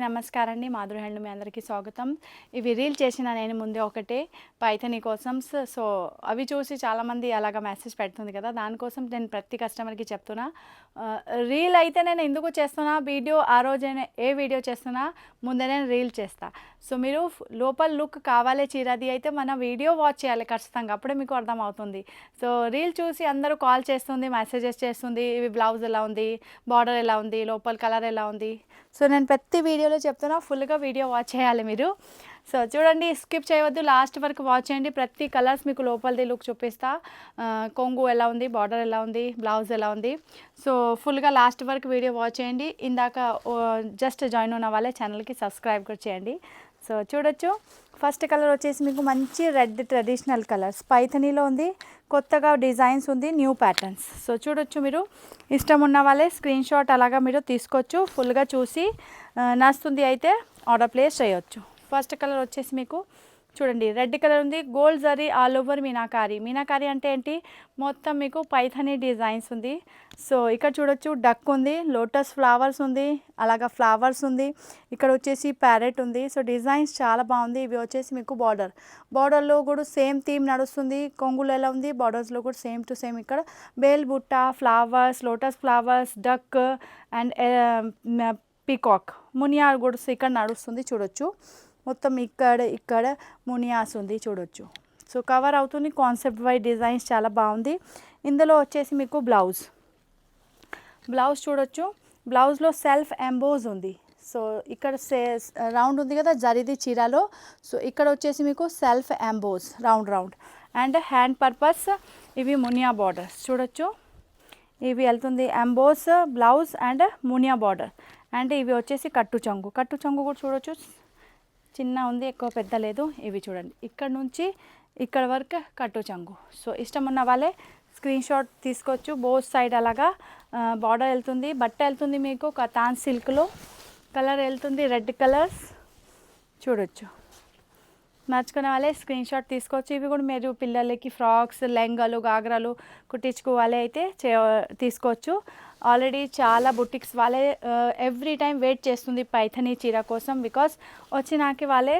అందరికీ నమస్కారం అండి. మాధురి హ్యాండ్లూమ్ మీ అందరికీ స్వాగతం. ఇవి రీల్ చేసిన నేను ముందే ఒకటే పైథనీ కోసం. సో అవి చూసి చాలామంది అలాగా మెసేజ్ పెడుతుంది కదా, దానికోసం నేను ప్రతి కస్టమర్కి చెప్తున్నా. రీల్ అయితే నేను ఎందుకు చేస్తున్నా, వీడియో ఆ రోజైనా ఏ వీడియో చేస్తున్నా ముందే నేను రీల్ చేస్తా. సో మీరు లోపల లుక్ కావాలి చీరది అయితే మన వీడియో వాచ్ చేయాలి ఖచ్చితంగా, అప్పుడే మీకు అర్థమవుతుంది. సో రీల్ చూసి అందరూ కాల్ చేస్తుంది, మెసేజెస్ చేస్తుంది, ఇవి బ్లౌజ్ ఎలా ఉంది, బార్డర్ ఎలా ఉంది, లోపల కలర్ ఎలా ఉంది. సో నేను ప్రతి వీడియోలో చెప్తున్నా, ఫుల్గా వీడియో వాచ్ చేయాలి మీరు. సో చూడండి, స్కిప్ చేయవద్దు, లాస్ట్ వరకు వాచ్ చేయండి. ప్రతి కలర్స్ మీకు లోపలిది లుక్ చూపిస్తా, కొంగు ఎలా ఉంది, బార్డర్ ఎలా ఉంది, బ్లౌజ్ ఎలా ఉంది. సో ఫుల్గా లాస్ట్ వరకు వీడియో వాచ్ చేయండి. ఇందాక జస్ట్ జాయిన్ ఉన్న వాళ్ళే ఛానల్కి సబ్స్క్రైబ్ కూడా చేయండి. సో చూడొచ్చు, ఫస్ట్ కలర్ వచ్చేసి మీకు మంచి రెడ్ ట్రెడిషనల్ కలర్స్ పైథనీలో ఉంది, కొత్తగా డిజైన్స్ ఉంది, న్యూ ప్యాటర్న్స్. సో చూడొచ్చు, మీరు ఇష్టం ఉన్న వాళ్ళే స్క్రీన్ షాట్ అలాగా మీరు తీసుకోవచ్చు. ఫుల్గా చూసి నచ్చుతుంది అయితే ఆర్డర్ ప్లేస్ చేయొచ్చు. ఫస్ట్ కలర్ వచ్చేసి మీకు చూడండి రెడ్ కలర్ ఉంది, gold zari all over meenakari. Meenakari అంటే ఏంటి, మొత్తం మీకు పైథనీ డిజైన్స్ ఉంది. సో ఇక్కడ చూడొచ్చు, డక్ ఉంది, లోటస్ ఫ్లవర్స్ ఉంది, అలాగా ఫ్లవర్స్ ఉంది, ఇక్కడ వచ్చేసి ప్యారెట్ ఉంది. సో డిజైన్స్ చాలా బాగుంది. ఇవి వచ్చేసి మీకు బార్డర్లో కూడా సేమ్ థీమ్ నడుస్తుంది. కొంగులు ఎలా ఉంది, బార్డర్స్లో కూడా సేమ్ టు సేమ్. ఇక్కడ బేల్ బుట్ట, flowers, lotus flowers, duck and peacock, మునియార్ కూడా ఇక్కడ నడుస్తుంది. చూడొచ్చు, మొత్తం ఇక్కడ మునియాస్ ఉంది చూడొచ్చు. సో కవర్ అవుతుంది, కాన్సెప్ట్ వైజ్ డిజైన్స్ చాలా బాగుంది. ఇందులో వచ్చేసి మీకు బ్లౌజ్ చూడొచ్చు, బ్లౌజ్లో సెల్ఫ్ ఎంబోజ్ ఉంది. సో ఇక్కడ రౌండ్ ఉంది కదా జరిది చీరలో, సో ఇక్కడ వచ్చేసి మీకు self emboss round and hand purpose ఇవి మునియా బార్డర్స్ చూడొచ్చు. ఇవి వెళ్తుంది emboss blouse and Muniya border. And ఇవి వచ్చేసి కట్టు చంగు కూడా చూడొచ్చు, చిన్న ఉంది, ఎక్కువ పెద్ద లేదు. ఇవి చూడండి, ఇక్కడ నుంచి ఇక్కడ వరకు కట్టు చంగు. సో ఇష్టం ఉన్న వాళ్ళే స్క్రీన్ షాట్ తీసుకోవచ్చు. బోత్ సైడ్ అలాగా బార్డర్ వెళ్తుంది, బట్ట వెళ్తుంది మీకు కతాన్ సిల్క్లో, కలర్ వెళ్తుంది రెడ్ కలర్స్ చూడొచ్చు. నచ్చుకునే వాళ్ళే స్క్రీన్ షాట్ తీసుకోవచ్చు. ఇవి కూడా మీరు పిల్లలకి ఫ్రాక్స్, లెంగాలు, గాగ్రాలు కుట్టించుకోవాలి అయితే తీసుకోవచ్చు. ఆల్రెడీ చాలా బుటిక్స్ వాళ్ళే ఎవ్రీ టైం వెయిట్ చేస్తుంది పైథనీ చీర కోసం, బికాస్ వచ్చినాకి వాళ్ళే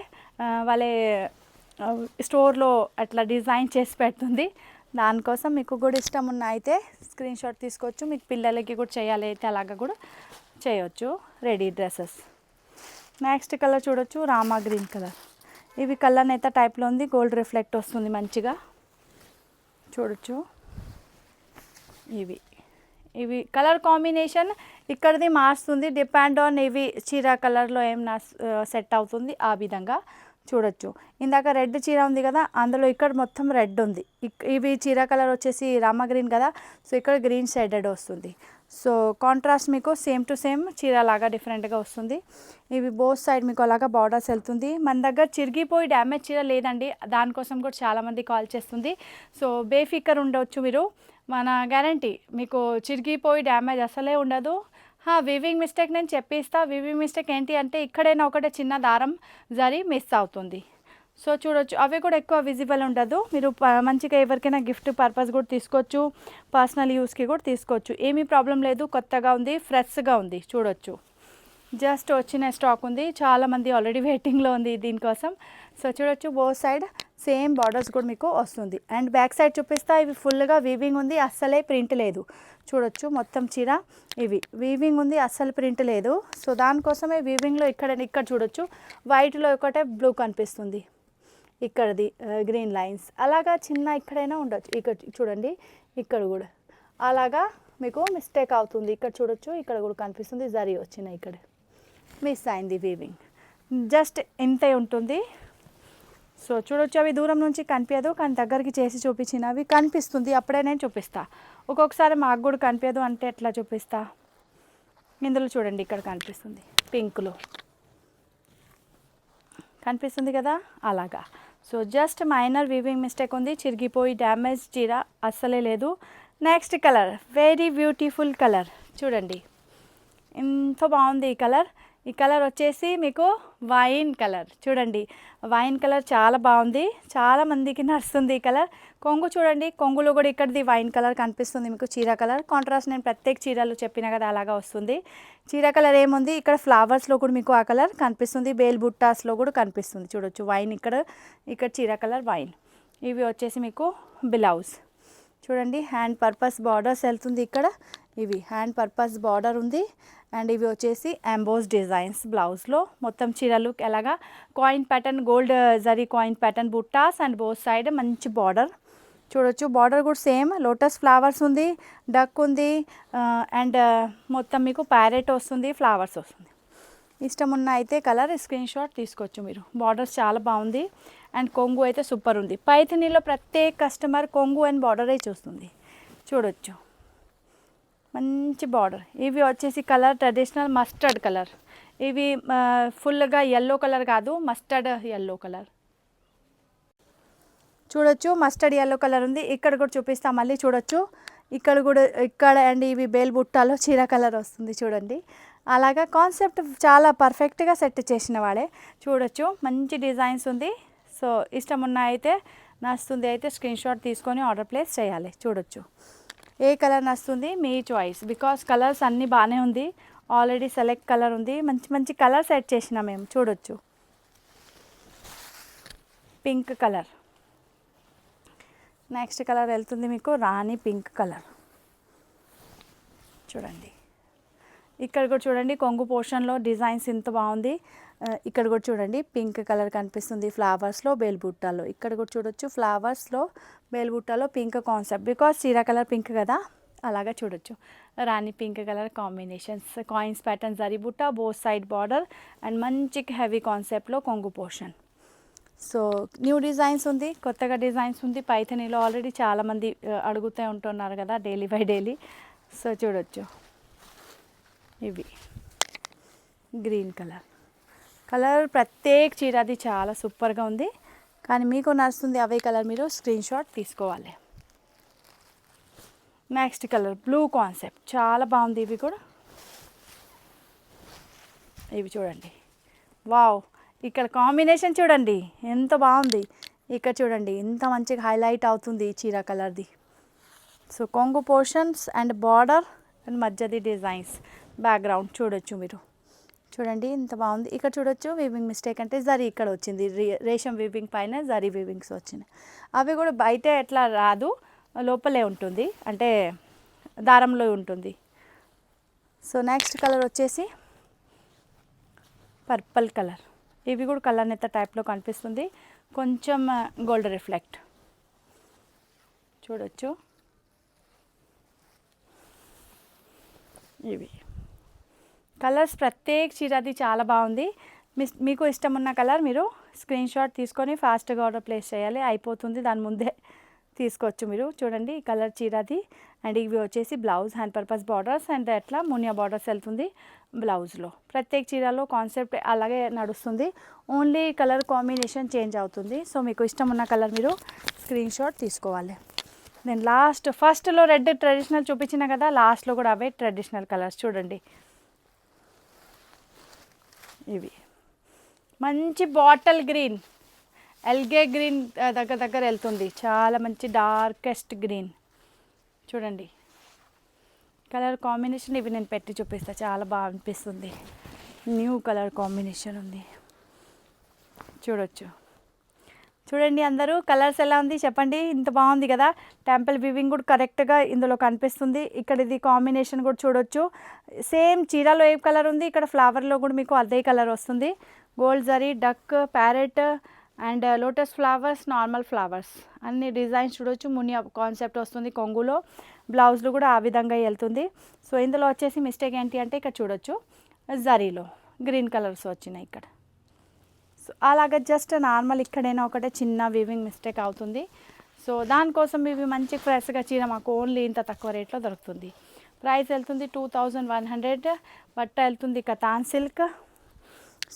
స్టోర్లో అట్లా డిజైన్ చేసి పెడుతుంది. దానికోసం మీకు కూడా ఇష్టం ఉన్న అయితే స్క్రీన్ షాట్ తీసుకోవచ్చు. మీకు పిల్లలకి కూడా చేయాలి అయితే అలాగా కూడా చేయొచ్చు. Ready dresses. నెక్స్ట్ కలర్ చూడొచ్చు, రామా గ్రీన్ కలర్. ఇవి కలర్ నేత టైప్లో ఉంది, గోల్డ్ రిఫ్లెక్ట్ వస్తుంది మంచిగా చూడొచ్చు. ఇవి కలర్ కాంబినేషన్ ఇక్కడిది మారుస్తుంది, డిపెండ్ ఆన్ ఇవి చీర కలర్లో ఏం సెట్ అవుతుంది ఆ విధంగా చూడొచ్చు. ఇందాక రెడ్ చీర ఉంది కదా, అందులో ఇక్కడ మొత్తం రెడ్ ఉంది. ఇవి చీర కలర్ వచ్చేసి రామా గ్రీన్ కదా, సో ఇక్కడ గ్రీన్ షేడెడ్ వస్తుంది. సో కాంట్రాస్ట్ మీకు సేమ్ టు సేమ్ చీర లాగా డిఫరెంట్గా వస్తుంది. ఇవి బోత్ సైడ్ మీకు అలాగా బార్డర్స్ వెళ్తుంది. మన దగ్గర చిరిగిపోయి డ్యామేజ్ చీర లేదండి, దానికోసం కూడా చాలామంది కాల్ చేస్తుంది. సో బేఫికర్ ఉండవచ్చు మీరు, మన గ్యారంటీ మీకు చిరిగిపోయి డ్యామేజ్ అసలే ఉండదు. వీవింగ్ మిస్టేక్ నేను చెప్పిస్తా. వీవింగ్ మిస్టేక్ ఏంటి అంటే ఇక్కడైనా ఒకటే చిన్న దారం జరి మిస్ అవుతుంది. సో చూడొచ్చు, అవి కూడా ఎక్కువ విజిబుల్ ఉండదు. మీరు మంచిగా ఎవరికైనా గిఫ్ట్ పర్పస్ కూడా తీసుకోవచ్చు, పర్సనల్ యూస్కి కూడా తీసుకోవచ్చు. ఏమీ ప్రాబ్లం లేదు, కొత్తగా ఉంది, ఫ్రెష్గా ఉంది చూడొచ్చు. జస్ట్ వచ్చిన స్టాక్ ఉంది, చాలామంది ఆల్రెడీ వెయిటింగ్లో ఉంది దీనికోసం. సో చూడొచ్చు, బోత్ సైడ్ సేమ్ బార్డర్స్ కూడా మీకు వస్తుంది. అండ్ బ్యాక్ సైడ్ చూపిస్తా. ఇవి ఫుల్గా వీవింగ్ ఉంది, అస్సలే ప్రింట్ లేదు చూడొచ్చు. మొత్తం చీర ఇవి వీవింగ్ ఉంది, అస్సలు ప్రింట్ లేదు. సో దానికోసమే వీవింగ్లో ఇక్కడ చూడొచ్చు, వైట్లో ఒకటే బ్లూ కనిపిస్తుంది, ఇక్కడది గ్రీన్ లైన్స్ అలాగా చిన్న ఇక్కడైనా ఉండొచ్చు. ఇక్కడ చూడండి, ఇక్కడ కూడా అలాగా మీకు మిస్టేక్ అవుతుంది. ఇక్కడ చూడొచ్చు, ఇక్కడ కూడా కనిపిస్తుంది జరీ వచ్చిన, ఇక్కడ మిస్ అయింది వీవింగ్, జస్ట్ ఇంతే ఉంటుంది. సో చూడొచ్చు, అవి దూరం నుంచి కనిపించదు, కానీ దగ్గరికి చేసి చూపించినవి కనిపిస్తుంది, అప్పుడే నేను చూపిస్తా. ఒక్కొక్కసారి మాకు కూడా కనిపించదు అంటే ఎట్లా చూపిస్తా. ఇందులో చూడండి, ఇక్కడ కనిపిస్తుంది పింక్లో కనిపిస్తుంది కదా అలాగా. So just minor weaving mistake ఉంది, చిరిగిపోయి డ్యామేజ్ చీర అస్సలే లేదు. Next colour, very beautiful colour చూడండి, ఎంత బాగుంది ఈ కలర్. ఈ కలర్ వచ్చేసి మీకు వైన్ కలర్. చూడండి వైన్ కలర్ చాలా బాగుంది, చాలా మందికి నడుస్తుంది ఈ కలర్. కొంగు చూడండి, కొంగులో కూడా ఇక్కడిది వైన్ కలర్ కనిపిస్తుంది మీకు, చీర కలర్ కాంట్రాస్ట్. నేను ప్రత్యేక చీరలు చెప్పిన కదా అలాగా వస్తుంది. చీర కలర్ ఏముంది ఇక్కడ ఫ్లవర్స్లో కూడా మీకు ఆ కలర్ కనిపిస్తుంది, బేల్ బుట్టాస్లో కూడా కనిపిస్తుంది. చూడొచ్చు వైన్ ఇక్కడ చీర కలర్ వైన్. ఇవి వచ్చేసి మీకు బ్లౌజ్. చూడండి హ్యాండ్ పర్పస్ బార్డర్స్ వెళ్తుంది ఇక్కడ, ఇవి హ్యాండ్ పర్పస్ బార్డర్ ఉంది. అండ్ ఇవి వచ్చేసి ఎంబోస్ డిజైన్స్ బ్లౌజ్లో. మొత్తం చీరలు ఎలాగా coin pattern, gold zari coin pattern బుట్టాస్ అండ్ బోత్ సైడ్ మంచి బార్డర్. చూడొచ్చు బార్డర్ కూడా సేమ్ లోటస్ ఫ్లవర్స్ ఉంది, డక్ ఉంది, అండ్ మొత్తం మీకు ప్యారెట్ వస్తుంది, ఫ్లవర్స్ వస్తుంది. ఇష్టం ఉన్న అయితే కలర్ స్క్రీన్ షాట్ తీసుకోవచ్చు మీరు. బార్డర్స్ చాలా బాగుంది అండ్ కొంగు అయితే సూపర్ ఉంది. పైథనీలో ప్రత్యేక కస్టమర్ కొంగు అండ్ బార్డరే చూస్తుంది. చూడొచ్చు మంచి బార్డర్. ఇవి వచ్చేసి కలర్ ట్రెడిషనల్ మస్టర్డ్ కలర్. ఇవి ఫుల్గా ఎల్లో కలర్ కాదు, మస్టర్డ్ ఎల్లో కలర్. చూడొచ్చు మస్టర్డ్ ఎల్లో కలర్ ఉంది. ఇక్కడ కూడా చూపిస్తాం మళ్ళీ. చూడొచ్చు ఇక్కడ కూడా, ఇక్కడ అండ్ ఇవి బేల్ బుట్టాలో చీర కలర్ వస్తుంది చూడండి. అలాగా కాన్సెప్ట్ చాలా పర్ఫెక్ట్గా సెట్ చేసిన వాడే. చూడొచ్చు మంచి డిజైన్స్ ఉంది. సో ఇష్టం ఉన్న అయితే, నచ్చుతుంది అయితే స్క్రీన్ షాట్ తీసుకొని ఆర్డర్ ప్లేస్ చేయాలి. చూడొచ్చు ఏ కలర్ నచ్చుతుంది మీ చాయిస్, బికాస్ కలర్స్ అన్నీ బాగానే ఉంది. ఆల్రెడీ సెలెక్ట్ కలర్ ఉంది, మంచి మంచి కలర్ సెట్ చేసినా మేము. చూడొచ్చు పింక్ కలర్. నెక్స్ట్ కలర్ వెళ్తుంది మీకు రాణి పింక్ కలర్. చూడండి ఇక్కడ కూడా చూడండి కొంగు పోర్షన్లో డిజైన్స్ ఇంత బాగుంది. ఇక్కడ కూడా చూడండి పింక్ కలర్ కనిపిస్తుంది ఫ్లవర్స్లో, బేల్ బుట్టాలో. ఇక్కడ కూడా చూడొచ్చు ఫ్లవర్స్లో, బేల్ బుట్టాలో పింక్ కాన్సెప్ట్, బికాస్ చీర కలర్ పింక్ కదా అలాగా. చూడొచ్చు రాణి pink colour combinations, coins pattern zari బుట్ట, బోత్ సైడ్ బార్డర్ అండ్ మంచి హెవీ కాన్సెప్ట్లో కొంగు పోర్షన్. సో న్యూ డిజైన్స్ ఉంది, కొత్తగా డిజైన్స్ ఉంది. పైథనీలో ఆల్రెడీ చాలామంది అడుగుతూ ఉంటున్నారు కదా డైలీ బై డైలీ. సో చూడొచ్చు ఇవి గ్రీన్ కలర్. కలర్ ప్రత్యేక చీర అది చాలా సూపర్గా ఉంది, కానీ మీకు నచ్చుతుంది అవే కలర్ మీరు స్క్రీన్ షాట్ తీసుకోవాలి. నెక్స్ట్ కలర్ బ్లూ కాన్సెప్ట్ చాలా బాగుంది. ఇవి కూడా ఇవి చూడండి, వావ్ ఇక్కడ కాంబినేషన్ చూడండి ఎంత బాగుంది. ఇక్కడ చూడండి ఎంత మంచిగా హైలైట్ అవుతుంది ఈ చీర కలర్ది. సో కొంగు పోర్షన్స్ అండ్ బార్డర్ అండ్ మధ్యది డిజైన్స్, బ్యాక్గ్రౌండ్ చూడొచ్చు మీరు. చూడండి ఎంత బాగుంది. ఇక్కడ చూడొచ్చు వీవింగ్ మిస్టేక్ అంటే జరీ ఇక్కడ వచ్చింది, రేషం వీవింగ్ పైన జరీ వీవింగ్స్ వచ్చినాయి. అవి కూడా బయట ఎట్లా రాదు, లోపలే ఉంటుంది, అంటే దారంలో ఉంటుంది. సో నెక్స్ట్ కలర్ వచ్చేసి పర్పుల్ కలర్. ఇవి కూడా కలర్ నెత్త టైప్లో కనిపిస్తుంది, కొంచెం గోల్డ్ రిఫ్లెక్ట్. చూడొచ్చు ఇవి కలర్స్ ప్రత్యేక చీర అది చాలా బాగుంది. మీకు ఇష్టం ఉన్న కలర్ మీరు స్క్రీన్ షాట్ తీసుకొని ఫాస్ట్గా ఆర్డర్ ప్లేస్ చేయాలి, అయిపోతుంది దాని ముందే తీసుకోవచ్చు మీరు. చూడండి ఈ కలర్ చీరది. అండ్ ఇవి వచ్చేసి blouse hand purpose borders and అట్లా మునియా బార్డర్స్ వెళ్తుంది బ్లౌజ్లో. ప్రత్యేక చీరలో కాన్సెప్ట్ అలాగే నడుస్తుంది, ఓన్లీ కలర్ కాంబినేషన్ చేంజ్ అవుతుంది. సో మీకు ఇష్టం ఉన్న కలర్ మీరు స్క్రీన్ షాట్ తీసుకోవాలి. నేను ఫస్ట్లో రెడ్ ట్రెడిషనల్ చూపించిన కదా, లాస్ట్లో కూడా అవే ట్రెడిషనల్ కలర్స్. చూడండి ఇవి మంచి బాటిల్ గ్రీన్, ఎల్గే గ్రీన్ దగ్గర వెళ్తుంది, చాలా మంచి డార్కెస్ట్ గ్రీన్. చూడండి కలర్ కాంబినేషన్ ఇవి నేను పెట్టి చూపిస్తాను, చాలా బాగా అనిపిస్తుంది. న్యూ కలర్ కాంబినేషన్ ఉంది చూడొచ్చు. చూడండి అందరూ కలర్స్ ఎలా ఉంది చెప్పండి, ఇంత బాగుంది కదా. టెంపుల్ వీవింగ్ కూడా కరెక్ట్గా ఇందులో కనిపిస్తుంది. ఇక్కడ ఇది కాంబినేషన్ కూడా చూడొచ్చు, సేమ్ చీరలో ఏ కలర్ ఉంది ఇక్కడ ఫ్లవర్లో కూడా మీకు అదే కలర్ వస్తుంది. Gold zari, duck, parrot and lotus flowers, normal flowers అన్ని డిజైన్స్ చూడొచ్చు. మునియా కాన్సెప్ట్ వస్తుంది కొంగులో, బ్లౌజ్లో కూడా ఆ విధంగా వెళ్తుంది. సో ఇందులో వచ్చేసి మిస్టేక్ ఏంటి అంటే ఇక్కడ చూడొచ్చు జరీలో గ్రీన్ కలర్స్ వచ్చినాయి ఇక్కడ. సో అలాగా జస్ట్ నార్మల్ ఇక్కడైనా ఒకటే చిన్న వీవింగ్ మిస్టేక్ అవుతుంది. సో దానికోసం ఇవి మంచి ఫ్రెష్గా చీర మాకు ఓన్లీ ఇంత తక్కువ రేట్లో దొరుకుతుంది. ప్రైస్ వెళ్తుంది 2100, బట్ట వెళ్తుంది కతాన్ సిల్క్.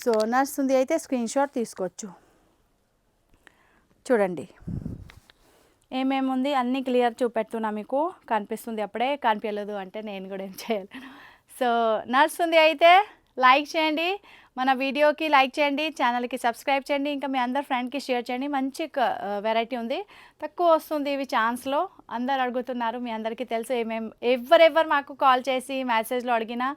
సో నడుస్తుంది అయితే స్క్రీన్ షాట్ తీసుకోవచ్చు. చూడండి ఏమేమి ఉంది అన్నీ క్లియర్ చూపెడుతున్నా, మీకు కనిపిస్తుంది. అప్పుడే కనిపించలేదు అంటే నేను కూడా ఏం చేయాలి. సో నడుస్తుంది అయితే లైక్ చేయండి, మన వీడియోకి లైక్ చేయండి, ఛానల్కి సబ్స్క్రైబ్ చేయండి, ఇంకా మీ అందరు ఫ్రెండ్కి షేర్ చేయండి. మంచి వెరైటీ ఉంది, తక్కువ వస్తుంది ఇవి ఛాన్స్లో. అందరు అడుగుతున్నారు, మీ అందరికీ తెలుసు. ఎవరెవరు మాకు కాల్ చేసి మెసేజ్లో అడిగినా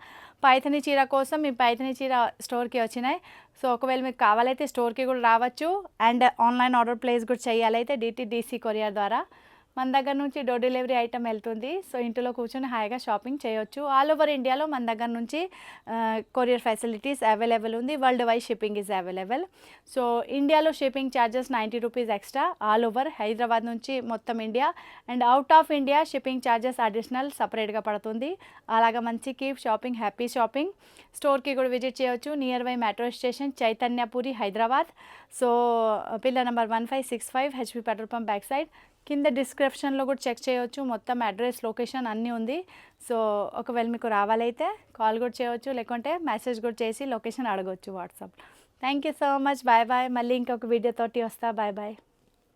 పైథని చీర కోసం మీ పైథని చీర స్టోర్కి వచ్చినాయి. సో ఒకవేళ మీకు కావాలైతే స్టోర్కి కూడా రావచ్చు, అండ్ ఆన్లైన్ ఆర్డర్ ప్లేస్ కూడా చేయాలైతే DTDC కొరియర్ ద్వారా మన దగ్గర నుంచి డోర్ డెలివరీ ఐటమ్ వెళ్తుంది. సో ఇంట్లో కూర్చొని హాయిగా షాపింగ్ చేయొచ్చు. ఆల్ ఓవర్ ఇండియాలో మన దగ్గర నుంచి కొరియర్ ఫెసిలిటీస్ అవైలబుల్ ఉంది. World wide shipping is available. So ఇండియాలో shipping charges 90 rupees extra all over, Hyderabad నుంచి మొత్తం India. And out of India shipping charges additional సపరేట్గా పడుతుంది. అలాగా మంచి కీప్ షాపింగ్, హ్యాపీ షాపింగ్. స్టోర్కి కూడా విజిట్ చేయొచ్చు, near by metro station Chaitanyapuri Hyderabad. So pillar number 1565 HP petrol pump back side. కింద డిస్క్రిప్షన్లో కూడా చెక్ చేయొచ్చు, మొత్తం అడ్రస్ లొకేషన్ అన్నీ ఉంది. సో ఒకవేళ మీకు రావాలైతే కాల్ కూడా చేయవచ్చు, లేకుంటే మెసేజ్ కూడా చేసి లొకేషన్ అడగవచ్చు WhatsApp. Thank you so much, bye bye. మళ్ళీ ఇంకొక వీడియోతోటి వస్తా, బాయ్ బాయ్.